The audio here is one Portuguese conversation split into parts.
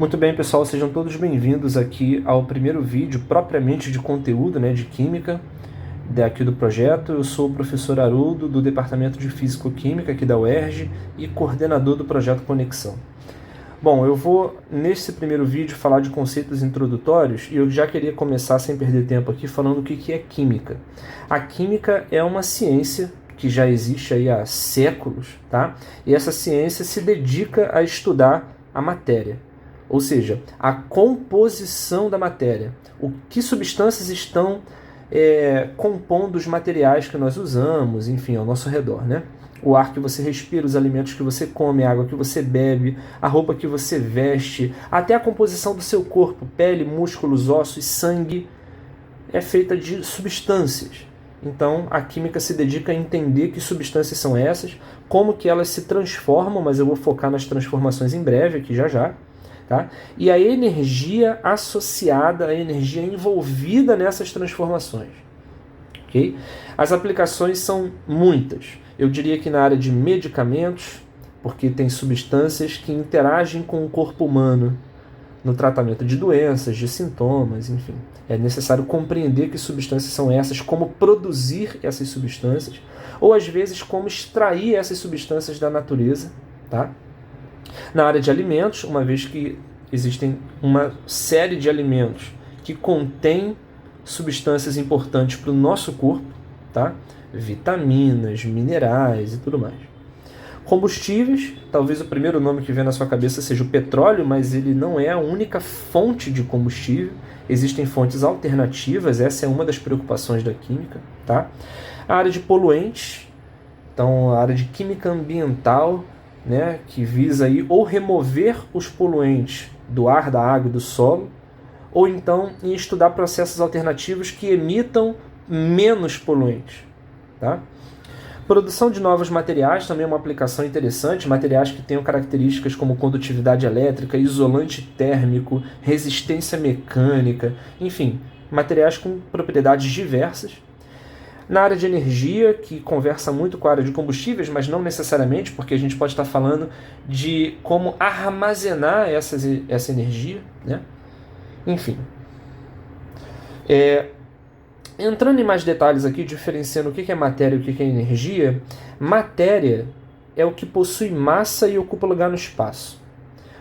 Muito bem, pessoal, sejam todos bem-vindos aqui ao primeiro vídeo propriamente de conteúdo, de química, daqui do projeto. Eu sou o professor Haroldo, do Departamento de Físico-Química aqui da UERJ e coordenador do projeto Conexão. Bom, eu vou, nesse primeiro vídeo, falar de conceitos introdutórios e eu já queria começar, sem perder tempo aqui, falando o que é química. A química é uma ciência que já existe aí há séculos, tá? E essa ciência se dedica a estudar a matéria. Ou seja, a composição da matéria. O que substâncias estão compondo os materiais que nós usamos, enfim, ao nosso redor, né? O ar que você respira, os alimentos que você come, a água que você bebe, a roupa que você veste, até a composição do seu corpo, pele, músculos, ossos, sangue, é feita de substâncias. Então, a química se dedica a entender que substâncias são essas, como que elas se transformam, mas eu vou focar nas transformações em breve, aqui já. Tá? E a energia associada, a energia envolvida nessas transformações. Okay? As aplicações são muitas. Eu diria que na área de medicamentos, porque tem substâncias que interagem com o corpo humano no tratamento de doenças, de sintomas, enfim. É necessário compreender que substâncias são essas, como produzir essas substâncias, ou às vezes como extrair essas substâncias da natureza, tá? Na área de alimentos, uma vez que existem uma série de alimentos que contêm substâncias importantes para o nosso corpo, tá? Vitaminas, minerais e tudo mais. Combustíveis, talvez o primeiro nome que vem na sua cabeça seja o petróleo, mas ele não é a única fonte de combustível. Existem fontes alternativas, essa é uma das preocupações da química, tá? A área de poluentes, então a área de química ambiental, que visa aí ou remover os poluentes do ar, da água e do solo, ou então em estudar processos alternativos que emitam menos poluentes. Tá? Produção de novos materiais também é uma aplicação interessante, materiais que tenham características como condutividade elétrica, isolante térmico, resistência mecânica, enfim, materiais com propriedades diversas. Na área de energia, que conversa muito com a área de combustíveis, mas não necessariamente, porque a gente pode estar falando de como armazenar essa energia, né? Enfim. Entrando em mais detalhes aqui, diferenciando o que é matéria e o que é energia, matéria é o que possui massa e ocupa lugar no espaço.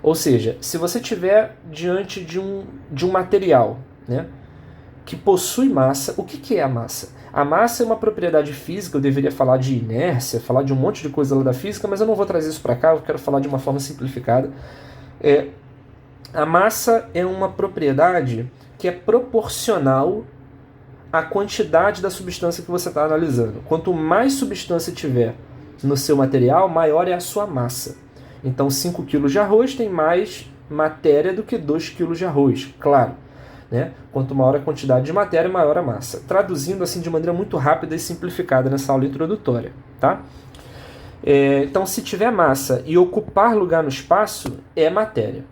Ou seja, se você estiver diante de um material, que possui massa, o que é a massa? A massa é uma propriedade física, eu deveria falar de inércia, falar de um monte de coisa lá da física, mas eu não vou trazer isso para cá, eu quero falar de uma forma simplificada. A massa é uma propriedade que é proporcional à quantidade da substância que você está analisando. Quanto mais substância tiver no seu material, maior é a sua massa. Então 5 kg de arroz tem mais matéria do que 2 kg de arroz, claro. Quanto maior a quantidade de matéria, maior a massa. Traduzindo assim de maneira muito rápida e simplificada nessa aula introdutória. Tá? Então, se tiver massa e ocupar lugar no espaço, é matéria.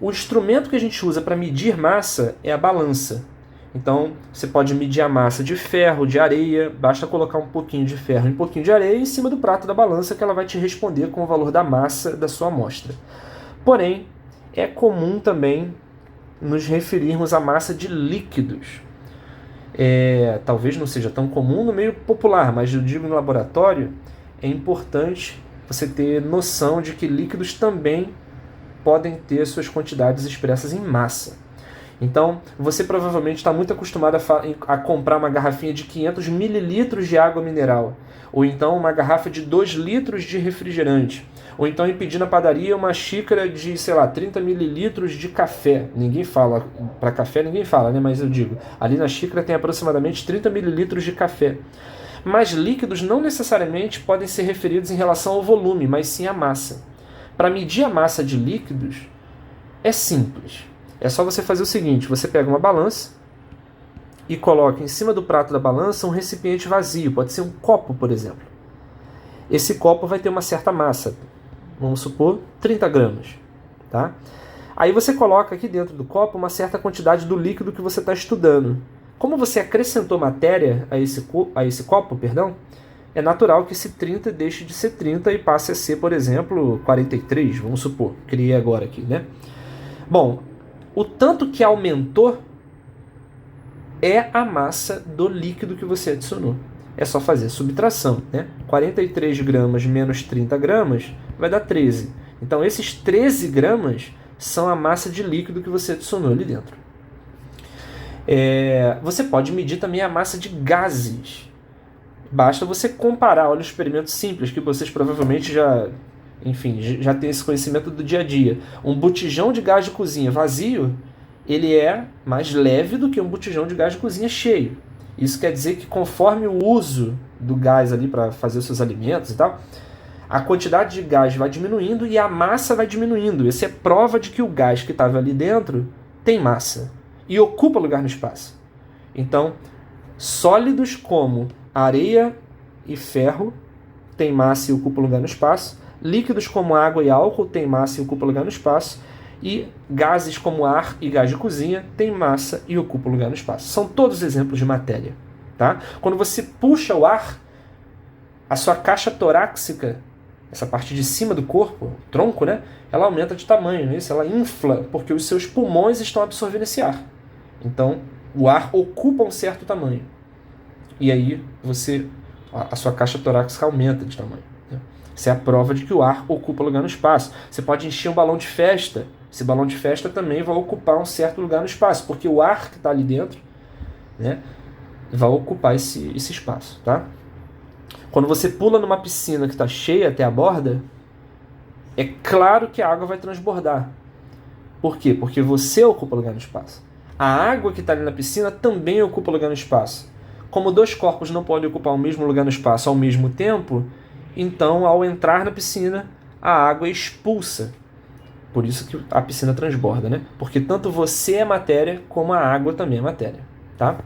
O instrumento que a gente usa para medir massa é a balança. Então, você pode medir a massa de ferro, de areia, basta colocar um pouquinho de ferro e um pouquinho de areia em cima do prato da balança que ela vai te responder com o valor da massa da sua amostra. Porém, é comum também nos referirmos à massa de líquidos. Talvez não seja tão comum no meio popular, mas eu digo no laboratório, é importante você ter noção de que líquidos também podem ter suas quantidades expressas em massa. Então, você provavelmente está muito acostumado a comprar uma garrafinha de 500 mililitros de água mineral, ou então uma garrafa de 2 litros de refrigerante, ou então ir pedir na padaria uma xícara de, 30 mililitros de café. Ninguém fala, para café ninguém fala, mas eu digo, ali na xícara tem aproximadamente 30 mililitros de café. Mas líquidos não necessariamente podem ser referidos em relação ao volume, mas sim à massa. Para medir a massa de líquidos, é simples. É só você fazer o seguinte, você pega uma balança e coloca em cima do prato da balança um recipiente vazio, pode ser um copo, por exemplo. Esse copo vai ter uma certa massa, vamos supor 30 gramas. Tá? Aí você coloca aqui dentro do copo uma certa quantidade do líquido que você está estudando. Como você acrescentou matéria a esse copo, é natural que esse 30 deixe de ser 30 e passe a ser, por exemplo, 43, vamos supor, criei agora aqui, Bom, o tanto que aumentou é a massa do líquido que você adicionou. É só fazer a subtração, né? 43 gramas menos 30 gramas vai dar 13. Então, esses 13 gramas são a massa de líquido que você adicionou ali dentro. Você pode medir também a massa de gases. Basta você comparar, olha o experimento simples, que vocês provavelmente já tem esse conhecimento do dia a dia. Um botijão de gás de cozinha vazio, ele é mais leve do que um botijão de gás de cozinha cheio. Isso quer dizer que conforme o uso do gás ali para fazer os seus alimentos e tal, a quantidade de gás vai diminuindo e a massa vai diminuindo. Isso é prova de que o gás que estava ali dentro tem massa e ocupa lugar no espaço. Então, sólidos como areia e ferro têm massa e ocupam lugar no espaço. Líquidos como água e álcool têm massa e ocupam lugar no espaço. E gases como ar e gás de cozinha têm massa e ocupam lugar no espaço. São todos exemplos de matéria. Tá? Quando você puxa o ar, a sua caixa torácica, essa parte de cima do corpo, o tronco, né, ela aumenta de tamanho, isso? Ela infla, porque os seus pulmões estão absorvendo esse ar. Então, o ar ocupa um certo tamanho. E aí, a sua caixa torácica aumenta de tamanho. Né? Isso é a prova de que o ar ocupa lugar no espaço. Você pode encher um balão de festa. Esse balão de festa também vai ocupar um certo lugar no espaço, porque o ar que está ali dentro, né, vai ocupar esse espaço. Tá? Quando você pula numa piscina que está cheia até a borda, é claro que a água vai transbordar. Por quê? Porque você ocupa lugar no espaço. A água que está ali na piscina também ocupa lugar no espaço. Como dois corpos não podem ocupar o mesmo lugar no espaço ao mesmo tempo, então, ao entrar na piscina, a água é expulsa. Por isso que a piscina transborda, né? Porque tanto você é matéria, como a água também é matéria. Tá?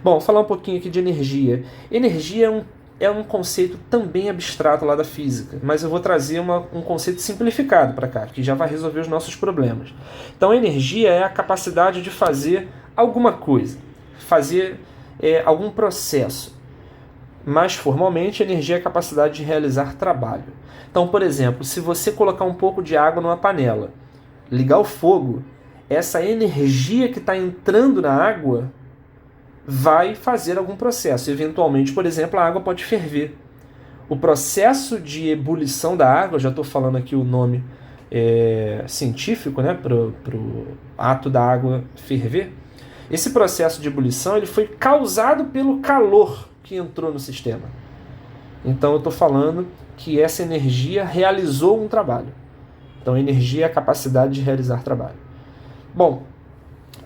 Bom, vou falar um pouquinho aqui de energia. Energia é um conceito também abstrato lá da física, mas eu vou trazer um conceito simplificado para cá, que já vai resolver os nossos problemas. Então, energia é a capacidade de fazer alguma coisa, fazer algum processo. Mais formalmente, energia é a capacidade de realizar trabalho. Então, por exemplo, se você colocar um pouco de água numa panela, ligar o fogo, essa energia que está entrando na água vai fazer algum processo. Eventualmente, por exemplo, a água pode ferver. O processo de ebulição da água, já estou falando aqui o nome científico, né, para o ato da água ferver. Esse processo de ebulição ele foi causado pelo calor que entrou no sistema. Então eu estou falando que essa energia realizou um trabalho. Então energia é a capacidade de realizar trabalho. Bom,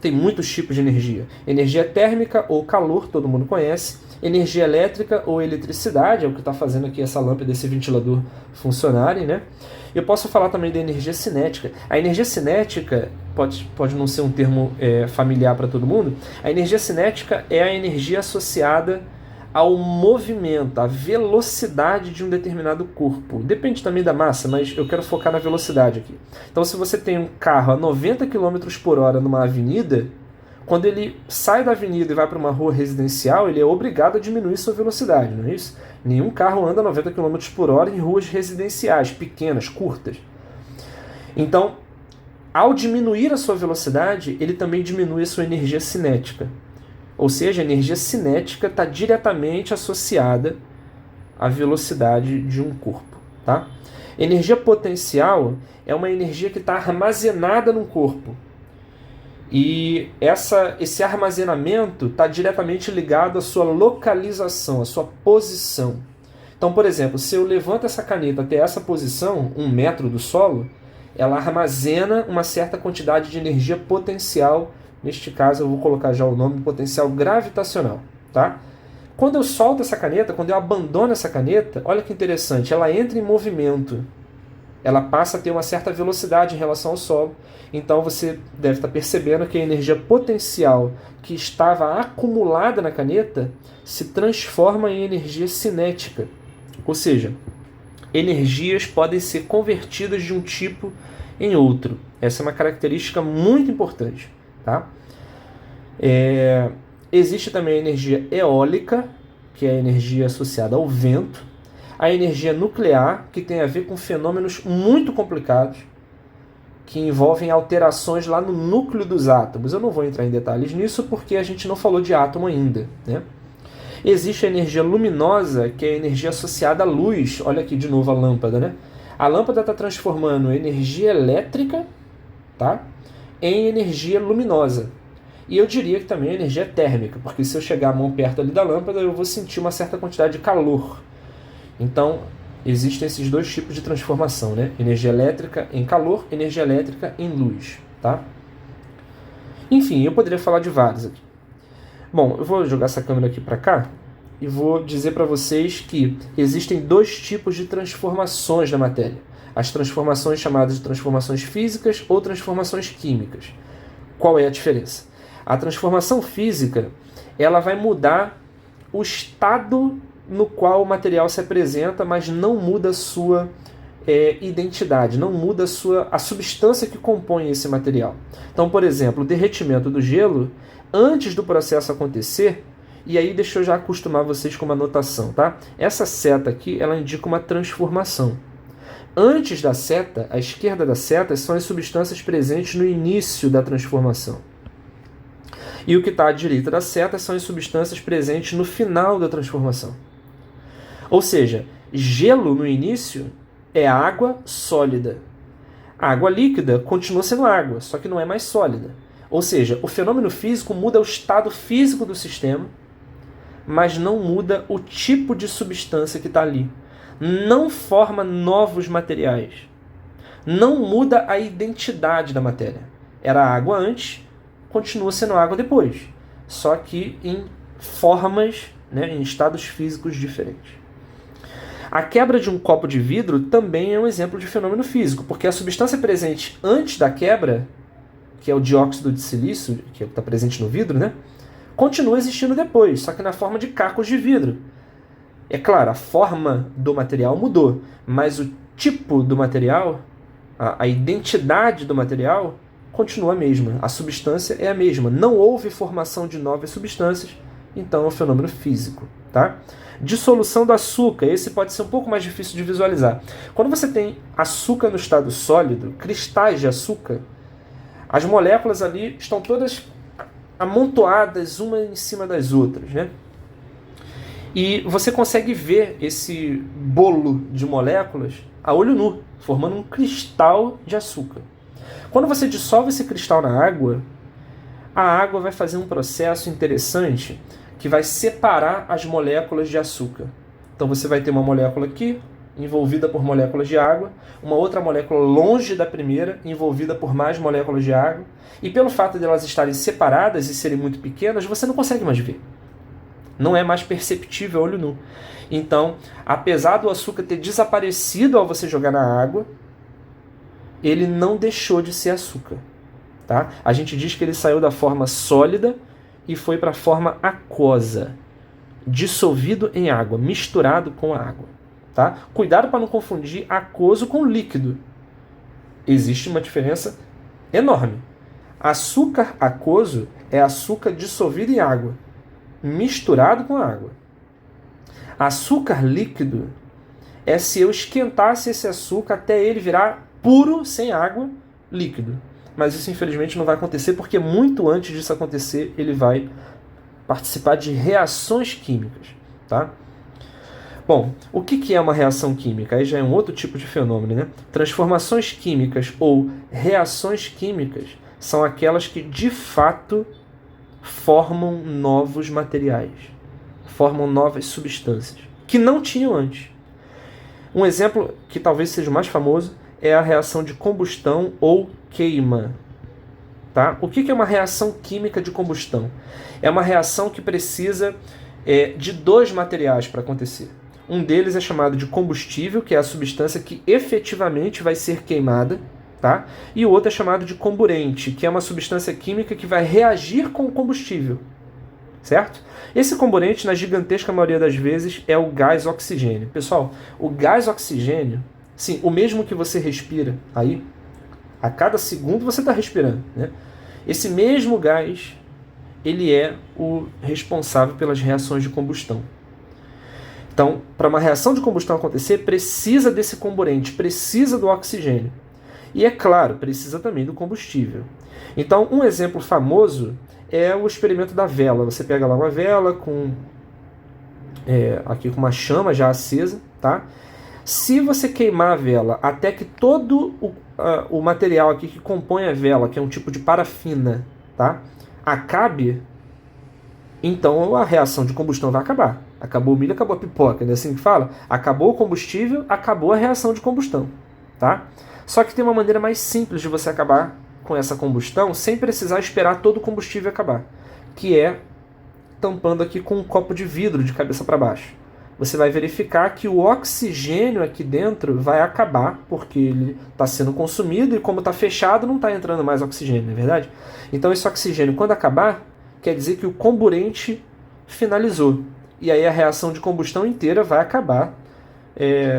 tem muitos tipos de energia. Energia térmica ou calor, todo mundo conhece. Energia elétrica ou eletricidade, é o que está fazendo aqui essa lâmpada desse ventilador funcionarem, né? Eu posso falar também da energia cinética. A energia cinética pode não ser um termo familiar para todo mundo. A energia cinética é a energia associada ao movimento, à velocidade de um determinado corpo. Depende também da massa, mas eu quero focar na velocidade aqui. Então, se você tem um carro a 90 km por hora numa avenida, quando ele sai da avenida e vai para uma rua residencial, ele é obrigado a diminuir sua velocidade, não é isso? Nenhum carro anda a 90 km por hora em ruas residenciais, pequenas, curtas. Então, ao diminuir a sua velocidade, ele também diminui a sua energia cinética. Ou seja, a energia cinética está diretamente associada à velocidade de um corpo. Tá? Energia potencial é uma energia que está armazenada no corpo. E esse armazenamento está diretamente ligado à sua localização, à sua posição. Então, por exemplo, se eu levanto essa caneta até essa posição, 1 metro do solo, ela armazena uma certa quantidade de energia potencial. Neste caso, eu vou colocar já o nome potencial gravitacional. Tá? Quando eu solto essa caneta, quando eu abandono essa caneta, olha que interessante, ela entra em movimento. Ela passa a ter uma certa velocidade em relação ao solo. Então você deve estar percebendo que a energia potencial que estava acumulada na caneta se transforma em energia cinética. Ou seja, energias podem ser convertidas de um tipo em outro. Essa é uma característica muito importante. Tá? Existe também a energia eólica, que é a energia associada ao vento. A energia nuclear, que tem a ver com fenômenos muito complicados, que envolvem alterações lá no núcleo dos átomos. Eu não vou entrar em detalhes nisso porque a gente não falou de átomo ainda, né? Existe a energia luminosa, que é a energia associada à luz. Olha aqui de novo a lâmpada, né? A lâmpada está transformando energia elétrica, tá, em energia luminosa. E eu diria que também é energia térmica, porque se eu chegar a mão perto ali da lâmpada, eu vou sentir uma certa quantidade de calor. Então, existem esses dois tipos de transformação, né? Energia elétrica em calor, energia elétrica em luz, tá? Enfim, eu poderia falar de vários aqui. Bom, eu vou jogar essa câmera aqui para cá e vou dizer para vocês que existem dois tipos de transformações na matéria. As transformações chamadas de transformações físicas ou transformações químicas. Qual é a diferença? A transformação física, ela vai mudar o estado no qual o material se apresenta, mas não muda a sua identidade, não muda a substância que compõe esse material. Então, por exemplo, o derretimento do gelo, antes do processo acontecer, e aí deixa eu já acostumar vocês com uma notação, tá? Essa seta aqui, ela indica uma transformação. Antes da seta, à esquerda da seta, são as substâncias presentes no início da transformação. E o que está à direita da seta são as substâncias presentes no final da transformação. Ou seja, gelo no início é água sólida. A água líquida continua sendo água, só que não é mais sólida. Ou seja, o fenômeno físico muda o estado físico do sistema, mas não muda o tipo de substância que está ali. Não forma novos materiais. Não muda a identidade da matéria. Era água antes, continua sendo água depois. Só que em formas, né, em estados físicos diferentes. A quebra de um copo de vidro também é um exemplo de fenômeno físico, porque a substância presente antes da quebra, que é o dióxido de silício, que está presente no vidro, né, continua existindo depois, só que na forma de cacos de vidro. É claro, a forma do material mudou, mas o tipo do material, a identidade do material, continua a mesma. A substância é a mesma. Não houve formação de novas substâncias, então é um fenômeno físico, tá? Dissolução do açúcar, esse pode ser um pouco mais difícil de visualizar. Quando você tem açúcar no estado sólido, cristais de açúcar, as moléculas ali estão todas amontoadas uma em cima das outras, né? E você consegue ver esse bolo de moléculas a olho nu, formando um cristal de açúcar. Quando você dissolve esse cristal na água, a água vai fazer um processo interessante que vai separar as moléculas de açúcar. Então você vai ter uma molécula aqui, envolvida por moléculas de água, uma outra molécula longe da primeira, envolvida por mais moléculas de água, e pelo fato de elas estarem separadas e serem muito pequenas, você não consegue mais ver. Não é mais perceptível a olho nu. Então, apesar do açúcar ter desaparecido ao você jogar na água, ele não deixou de ser açúcar. Tá? A gente diz que ele saiu da forma sólida e foi para a forma aquosa, dissolvido em água, misturado com a água. Tá? Cuidado para não confundir aquoso com líquido. Existe uma diferença enorme. Açúcar aquoso é açúcar dissolvido em água, misturado com a água. Açúcar líquido é se eu esquentasse esse açúcar até ele virar puro, sem água, líquido. Mas isso infelizmente não vai acontecer, porque muito antes disso acontecer, ele vai participar de reações químicas. Tá? Bom, o que é uma reação química? Aí já é um outro tipo de fenômeno, né? Transformações químicas ou reações químicas são aquelas que de fato formam novos materiais, formam novas substâncias, que não tinham antes. Um exemplo que talvez seja o mais famoso é a reação de combustão ou queima. Tá? O que é uma reação química de combustão? É uma reação que precisa de dois materiais para acontecer. Um deles é chamado de combustível, que é a substância que efetivamente vai ser queimada, tá? E o outro é chamado de comburente, que é uma substância química que vai reagir com o combustível, certo? Esse comburente, na gigantesca maioria das vezes, é o gás oxigênio. Pessoal, o gás oxigênio, sim, o mesmo que você respira aí, a cada segundo você está respirando, né? Esse mesmo gás, ele é o responsável pelas reações de combustão. Então, para uma reação de combustão acontecer, precisa desse comburente, precisa do oxigênio. E é claro, precisa também do combustível. Então, um exemplo famoso é o experimento da vela. Você pega lá uma vela aqui com uma chama já acesa, tá? Se você queimar a vela até que todo o material aqui que compõe a vela, que é um tipo de parafina, tá, acabe, então a reação de combustão vai acabar. Acabou o milho, acabou a pipoca, não é assim que fala? Acabou o combustível, acabou a reação de combustão, tá? Só que tem uma maneira mais simples de você acabar com essa combustão sem precisar esperar todo o combustível acabar, que é tampando aqui com um copo de vidro de cabeça para baixo. Você vai verificar que o oxigênio aqui dentro vai acabar, porque ele está sendo consumido e como está fechado não está entrando mais oxigênio, não é verdade? Então esse oxigênio, quando acabar, quer dizer que o comburente finalizou. E aí a reação de combustão inteira vai acabar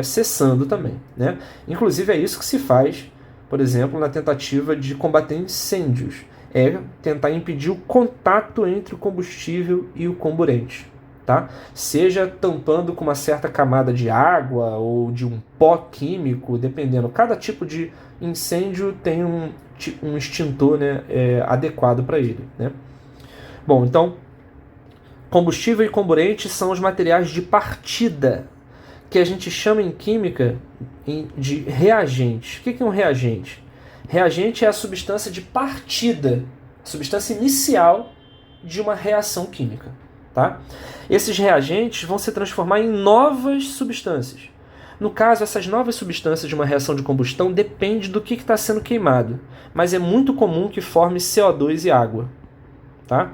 cessando também, né? Inclusive é isso que se faz, por exemplo, na tentativa de combater incêndios. É tentar impedir o contato entre o combustível e o comburente, tá? Seja tampando com uma certa camada de água ou de um pó químico, dependendo. Cada tipo de incêndio tem um extintor, né, adequado para ele, né? Bom, então, combustível e comburente são os materiais de partida, que a gente chama em química de reagente. O que é um reagente? Reagente é a substância de partida, a substância inicial de uma reação química, tá? Esses reagentes vão se transformar em novas substâncias. No caso, essas novas substâncias de uma reação de combustão dependem do que está sendo queimado, mas é muito comum que forme CO2 e água, tá?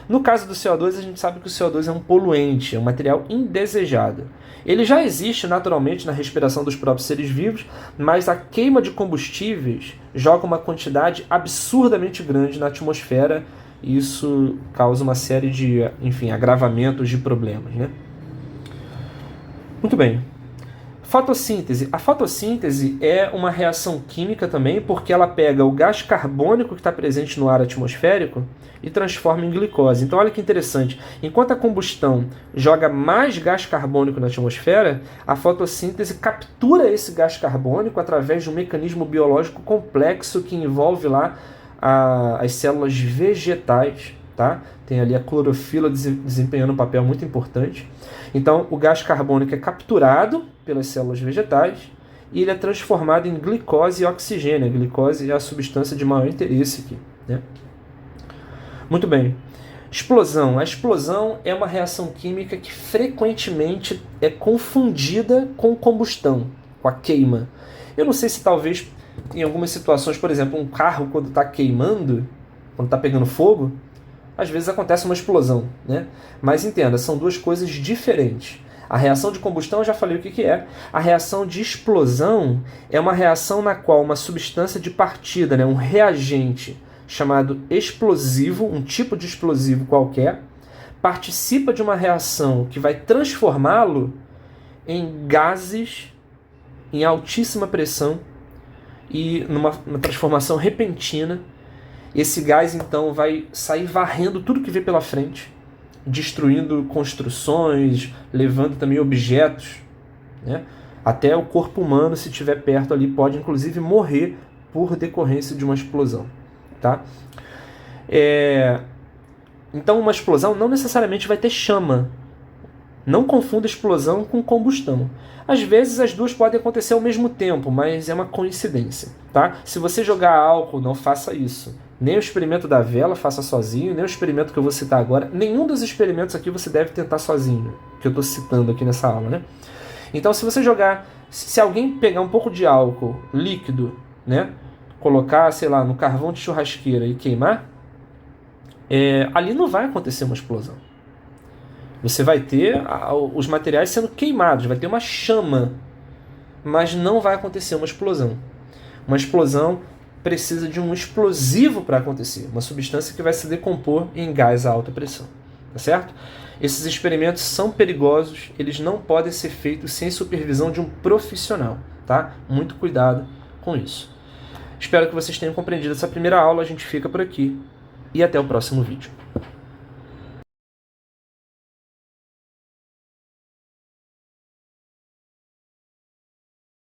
No caso do CO2, a gente sabe que o CO2 é um poluente, é um material indesejado. Ele já existe naturalmente na respiração dos próprios seres vivos, mas a queima de combustíveis joga uma quantidade absurdamente grande na atmosfera e isso causa uma série de, agravamentos de problemas, né? Muito bem. Fotossíntese. A fotossíntese é uma reação química também, porque ela pega o gás carbônico que está presente no ar atmosférico e transforma em glicose. Então olha que interessante, enquanto a combustão joga mais gás carbônico na atmosfera, a fotossíntese captura esse gás carbônico através de um mecanismo biológico complexo que envolve lá as células vegetais, tá? Tem ali a clorofila desempenhando um papel muito importante. Então o gás carbônico é capturado pelas células vegetais e ele é transformado em glicose e oxigênio. A glicose é a substância de maior interesse aqui, né? Muito bem. Explosão. A explosão é uma reação química que frequentemente é confundida com combustão, com a queima. Eu não sei se talvez em algumas situações, por exemplo, um carro quando está queimando, quando está pegando fogo, às vezes acontece uma explosão, né? Mas entenda, são duas coisas diferentes. A reação de combustão, eu já falei o que é. A reação de explosão é uma reação na qual uma substância de partida, né, um reagente chamado explosivo, um tipo de explosivo qualquer, participa de uma reação que vai transformá-lo em gases em altíssima pressão e numa transformação repentina. Esse gás, então, vai sair varrendo tudo que vê pela frente, destruindo construções, levando também objetos, né? Até o corpo humano, se estiver perto ali, pode inclusive morrer por decorrência de uma explosão, tá? Então, uma explosão não necessariamente vai ter chama. Não confunda explosão com combustão. Às vezes as duas podem acontecer ao mesmo tempo, mas é uma coincidência, tá? Se você jogar álcool, não faça isso. Nem o experimento da vela faça sozinho, nem o experimento que eu vou citar agora. Nenhum dos experimentos aqui você deve tentar sozinho, que eu estou citando aqui nessa aula, né? Então, se você jogar... Se alguém pegar um pouco de álcool líquido, né? Colocar, sei lá, no carvão de churrasqueira e queimar, ali não vai acontecer uma explosão. Você vai ter os materiais sendo queimados, vai ter uma chama, mas não vai acontecer uma explosão. Uma explosão precisa de um explosivo para acontecer, uma substância que vai se decompor em gás a alta pressão, tá certo? Esses experimentos são perigosos, eles não podem ser feitos sem supervisão de um profissional, tá? Muito cuidado com isso. Espero que vocês tenham compreendido essa primeira aula, a gente fica por aqui e até o próximo vídeo.